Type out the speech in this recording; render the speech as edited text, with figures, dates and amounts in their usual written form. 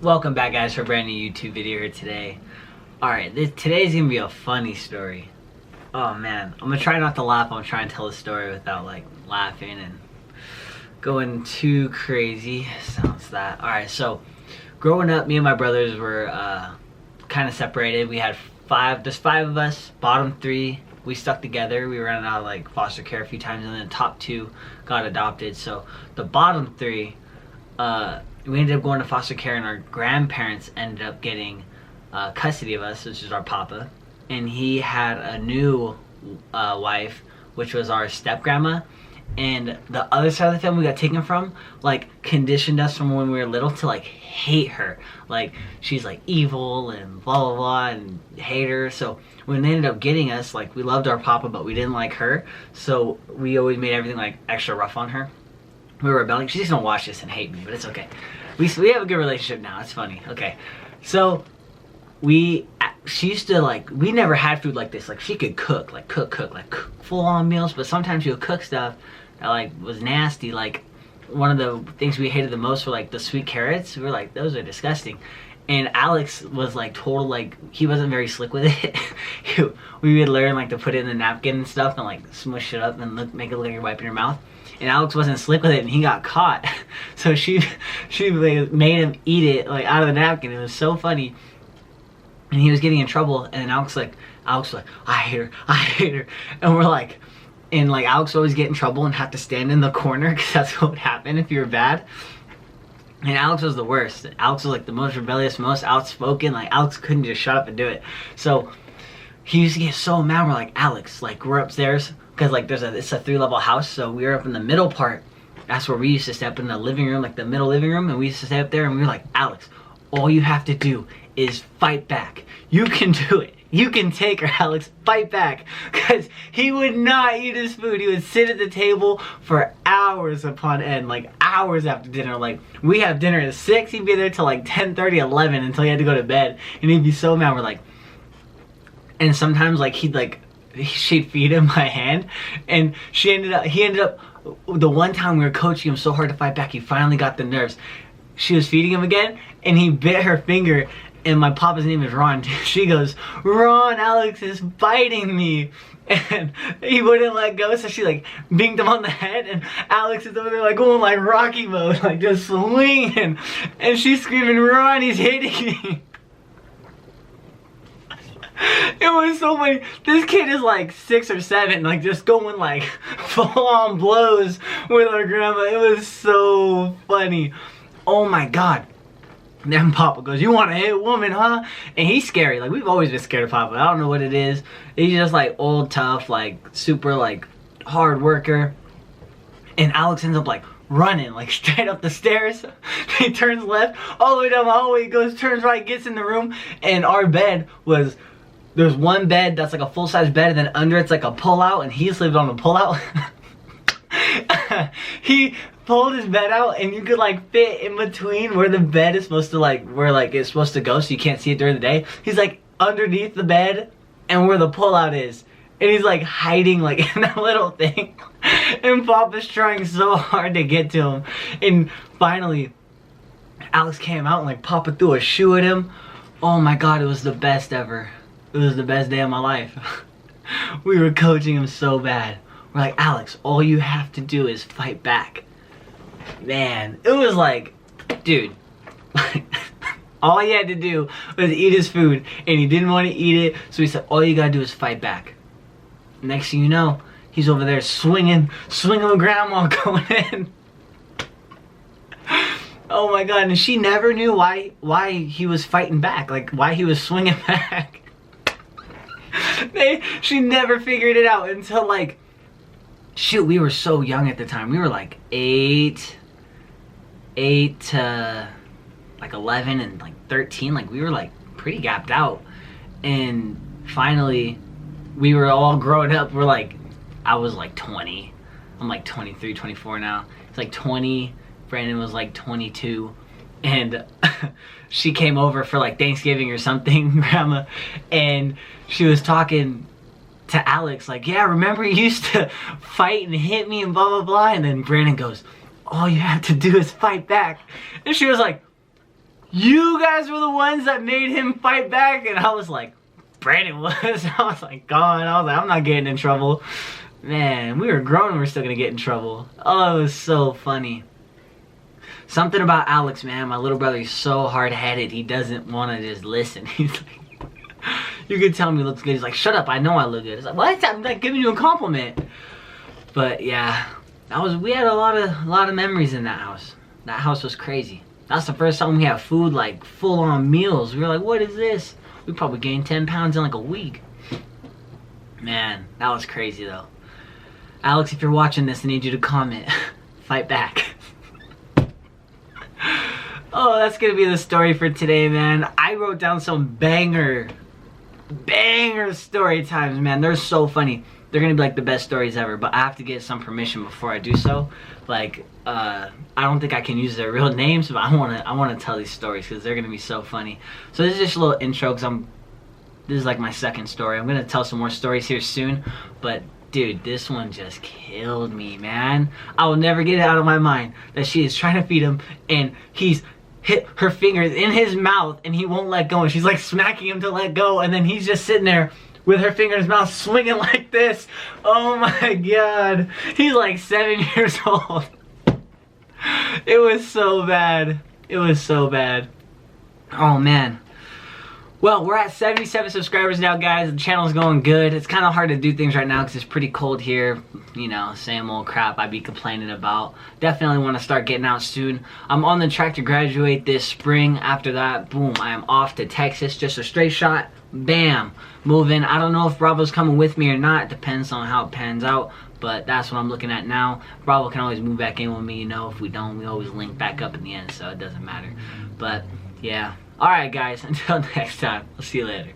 Welcome back, guys, for a brand new YouTube video here today. Alright, today's gonna be a funny story. Oh man, I'm gonna try not to laugh. I'm trying to tell the story without like laughing and going too crazy. Sounds that. Alright, so growing up, me and my brothers were kind of separated. We had just five of us. Bottom three, we stuck together. We ran out of like foster care a few times, and then the top two got adopted. So the bottom three, we ended up going to foster care, and our grandparents ended up getting custody of us, which is our papa. And he had a new wife, which was our step grandma. And the other side of the family we got taken from, like, conditioned us from when we were little to like hate her. Like, she's like evil and blah blah blah and hate her. So when they ended up getting us, like, we loved our papa, but we didn't like her. So we always made everything like extra rough on her. We were rebelling. She's gonna watch this and hate me, but it's okay. We have a good relationship now. It's funny. Okay, so she used to, like, we never had food like this. Like, she could cook, like cook full on meals, but sometimes she would cook stuff that like was nasty. Like, one of the things we hated the most were like the sweet carrots. We were like, those are disgusting. And Alex was like total, like, he wasn't very slick with it. We would learn like to put it in the napkin and stuff and like smush it up and make it look like you're wiping your mouth. And Alex wasn't slick with it, and he got caught. So she made him eat it like out of the napkin. It was so funny. And he was getting in trouble, and then Alex was like, I hate her. And we're like, and like Alex would always get in trouble and have to stand in the corner because that's what would happen if you were bad. And Alex was the worst. Alex was like the most rebellious, most outspoken. Like, Alex couldn't just shut up and do it. So he used to get so mad. We're like, Alex, like, we're upstairs because like it's a 3-level house. So we were up in the middle part. That's where we used to stay up in the living room, like the middle living room, and we used to stay up there. And we were like, Alex, all you have to do is fight back. You can do it. You can take her, Alex. Fight back. Because he would not eat his food. He would sit at the table for hours upon end. Like, hours after dinner. Like, we have dinner at 6. He'd be there till like 10:30, 11 until he had to go to bed. And he'd be so mad. We're like... And sometimes, like, she'd feed him by hand. And he ended up... The one time we were coaching him so hard to fight back, he finally got the nerves. She was feeding him again, and he bit her finger. And my papa's name is Ron. She goes, Ron, Alex is biting me. And he wouldn't let go, so she like binged him on the head. And Alex is over there like going like Rocky mode, like just swinging. And she's screaming, Ron, he's hitting me. It was so funny. This kid is like 6 or 7, like just going like full on blows with our grandma. It was so funny. Oh my God. Then Papa goes, you want to hit a woman, huh? And he's scary. Like, we've always been scared of Papa. I don't know what it is. He's just like old, tough, like super like hard worker. And Alex ends up like running like straight up the stairs. He turns left all the way down the hallway. He goes, turns right, gets in the room. And our bed was, there's one bed that's like a full-size bed, and then under it's like a pull-out, and he slept on a pull-out. He pulled his bed out, and you could like fit in between where the bed is supposed to, like, where like it's supposed to go so you can't see it during the day. He's like underneath the bed and where the pullout is, and he's like hiding like in that little thing. And Papa's trying so hard to get to him, and finally Alex came out and like Papa threw a shoe at him. Oh my God, it was the best ever. It was the best day of my life. We were coaching him so bad. We're like, Alex, all you have to do is fight back. Man, it was like, dude, all he had to do was eat his food, and he didn't want to eat it, so he said, all you gotta do is fight back. Next thing you know, he's over there swinging with Grandma going in. Oh my God, and she never knew why he was fighting back, like why he was swinging back. She never figured it out until like, shoot, we were so young at the time. We were like 8 to like 11 and like 13. Like, we were like pretty gapped out. And finally, we were all growing up. We're like, I was like 20. I'm like 23, 24 now. It's like 20. Brandon was like 22. And she came over for like Thanksgiving or something, Grandma. And she was talking to Alex, like, yeah, remember you used to fight and hit me and blah, blah, blah. And then Brandon goes, all you have to do is fight back. And she was like, You guys were the ones that made him fight back? And I was like, Brandon was. I was like, God. I was like, I'm not getting in trouble. Man, we were grown and we're still gonna get in trouble. Oh, it was so funny. Something about Alex, man. My little brother, he's so hard-headed. He doesn't want to just listen. He's like, you can tell me he looks good. He's like, shut up, I know I look good. It's like, what? I'm like giving you a compliment. But yeah, we had a lot of memories in that house. That house was crazy. That's the first time we had food, like full-on meals. We were like, what is this? We probably gained 10 pounds in like a week. Man, that was crazy though. Alex, if you're watching this, I need you to comment. Fight back. Oh, that's gonna be the story for today, man. I wrote down some banger story times, man. They're so funny. They're gonna be like the best stories ever, but I have to get some permission before I do so. Like, I don't think I can use their real names, but I wanna tell these stories because they're gonna be so funny. So this is just a little intro because this is like my second story. I'm gonna tell some more stories here soon, but dude, this one just killed me, man. I will never get it out of my mind that she is trying to feed him and he's hit her fingers in his mouth and he won't let go, and she's like smacking him to let go, and then he's just sitting there with her finger in his mouth swinging like this. Oh my God. He's like 7 years old. It was so bad. It was so bad. Oh man. Well, we're at 77 subscribers now, guys. The channel's going good. It's kind of hard to do things right now because it's pretty cold here. You know, same old crap I be complaining about. Definitely want to start getting out soon. I'm on the track to graduate this spring. After that, boom, I am off to Texas. Just a straight shot. Bam. Moving. I don't know if Bravo's coming with me or not. It depends on how it pans out. But that's what I'm looking at now. Bravo can always move back in with me, you know. If we don't, we always link back up in the end, so it doesn't matter. But, yeah. Alright guys, until next time, I'll see you later.